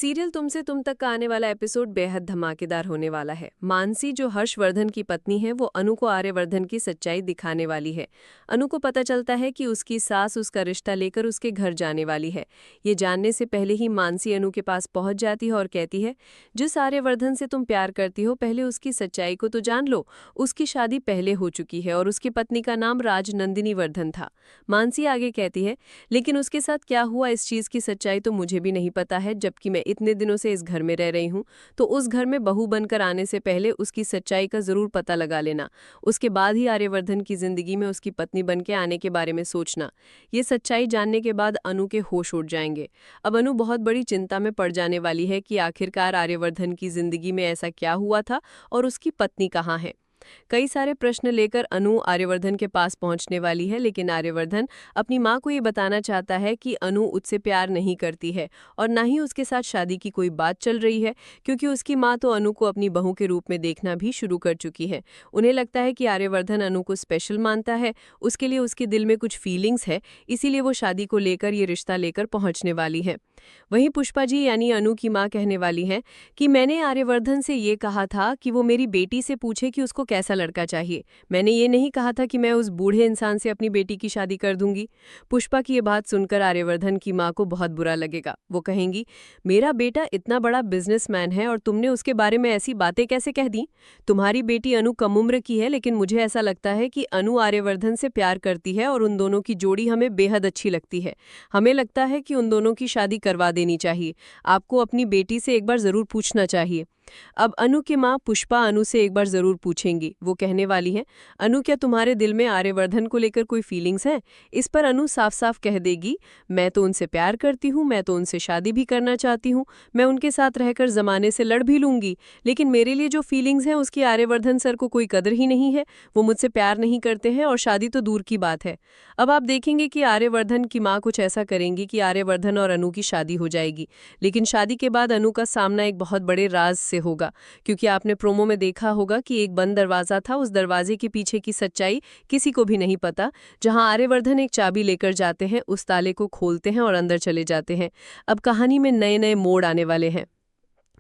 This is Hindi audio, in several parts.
सीरियल तुमसे तुम तक का आने वाला एपिसोड बेहद धमाकेदार होने वाला है। मानसी जो हर्षवर्धन की पत्नी है वो अनु को आर्यवर्धन की सच्चाई दिखाने वाली है। अनु को पता चलता है कि उसकी सास उसका रिश्ता लेकर उसके घर जाने वाली है। ये जानने से पहले ही मानसी अनु के पास पहुंच जाती है और कहती है, जिस आर्यवर्धन से तुम प्यार करती हो पहले उसकी सच्चाई को तो जान लो। उसकी शादी पहले हो चुकी है और उसकी पत्नी का नाम राजनंदिनी वर्धन था। मानसी आगे कहती है, लेकिन उसके साथ क्या हुआ इस चीज की सच्चाई तो मुझे भी नहीं पता है, जबकि मैं इतने दिनों से इस घर में रह रही हूँ। तो उस घर में बहू बनकर आने से पहले उसकी सच्चाई का जरूर पता लगा लेना। उसके बाद ही आर्यवर्धन की जिंदगी में उसकी पत्नी बनके आने के बारे में सोचना। ये सच्चाई जानने के बाद अनु के होश उड़ जाएंगे। अब अनु बहुत बड़ी चिंता में पड़ जाने वाली है कि आखिरकार आर्यवर्धन की जिंदगी में ऐसा क्या हुआ था और उसकी पत्नी कहाँ है। कई सारे प्रश्न लेकर अनु आर्यवर्धन के पास पहुंचने वाली है, लेकिन आर्यवर्धन अपनी मां को ये बताना चाहता है कि अनु उससे प्यार नहीं करती है और ना ही उसके साथ शादी की कोई बात चल रही है, क्योंकि उसकी मां तो अनु को अपनी बहू के रूप में देखना भी शुरू कर चुकी है। उन्हें लगता है कि आर्यवर्धन अनु को स्पेशल मानता है, उसके लिए उसके दिल में कुछ फीलिंग्स है, इसीलिए वो शादी को लेकर ये रिश्ता लेकर पहुंचने वाली है। वहीं पुष्पा जी यानी अनु की मां कहने वाली हैं कि मैंने आर्यवर्धन से ये कहा था कि वो मेरी बेटी से पूछे कि उसको कैसा लड़का चाहिए। मैंने ये नहीं कहा था कि मैं उस बूढ़े इंसान से अपनी बेटी की शादी कर दूंगी। पुष्पा की ये बात सुनकर आर्यवर्धन की मां को बहुत बुरा लगेगा। वो कहेंगी, मेरा बेटा इतना बड़ा बिजनेसमैन है और तुमने उसके बारे में ऐसी बातें कैसे कह दी? तुम्हारी बेटी अनु कम उम्र की है, लेकिन मुझे ऐसा लगता है कि अनु आर्यवर्धन से प्यार करती है और उन दोनों की जोड़ी हमें बेहद अच्छी लगती है। हमें लगता है कि उन दोनों की शादी करवा देनी चाहिए। आपको अपनी बेटी से एक बार जरूर पूछना चाहिए। अब अनु की मां पुष्पा अनु से एक बार जरूर पूछेंगी। वो कहने वाली हैं, अनु क्या तुम्हारे दिल में आर्यवर्धन को लेकर कोई फीलिंग्स हैं? इस पर अनु साफ साफ कह देगी, मैं तो उनसे प्यार करती हूँ, मैं तो उनसे शादी भी करना चाहती हूँ, मैं उनके साथ रहकर जमाने से लड़ भी लूंगी, लेकिन मेरे लिए जो फीलिंग्स हैं उसकी आर्यवर्धन सर को कोई कदर ही नहीं है। वो मुझसे प्यार नहीं करते हैं और शादी तो दूर की बात है। अब आप देखेंगे कि आर्यवर्धन की माँ कुछ ऐसा करेंगी कि आर्यवर्धन और अनु की शादी हो जाएगी, लेकिन शादी के बाद अनु का सामना एक बहुत बड़े राज से होगा, क्योंकि आपने प्रोमो में देखा होगा कि एक बंद दरवाजा था, उस दरवाजे के पीछे की सच्चाई किसी को भी नहीं पता। जहां आर्यवर्धन एक चाबी लेकर जाते हैं, उस ताले को खोलते हैं और अंदर चले जाते हैं। अब कहानी में नए नए मोड़ आने वाले हैं।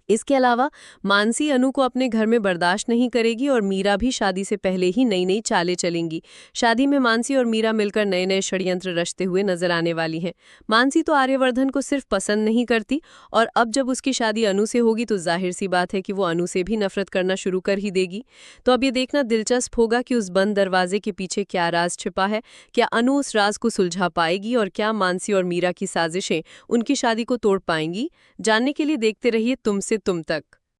इसके अलावा मानसी अनु को अपने घर में बर्दाश्त नहीं करेगी और मीरा भी शादी से पहले ही नई नई चालें चलेंगी। शादी में मानसी और मीरा मिलकर नए नए षड्यंत्र रचते हुए नजर आने वाली हैं। मानसी तो आर्यवर्धन को सिर्फ पसंद नहीं करती और अब जब उसकी शादी अनु से होगी तो जाहिर सी बात है कि वो अनु से भी नफरत करना शुरू कर ही देगी। तो अब ये देखना दिलचस्प होगा कि उस बंद दरवाजे के पीछे क्या राज छिपा है। क्या अनु उस राज को सुलझा पाएगी और क्या मानसी और मीरा की साजिशें उनकी शादी को तोड़ पाएंगी? जानने के लिए देखते रहिए तुमसे तुम तक।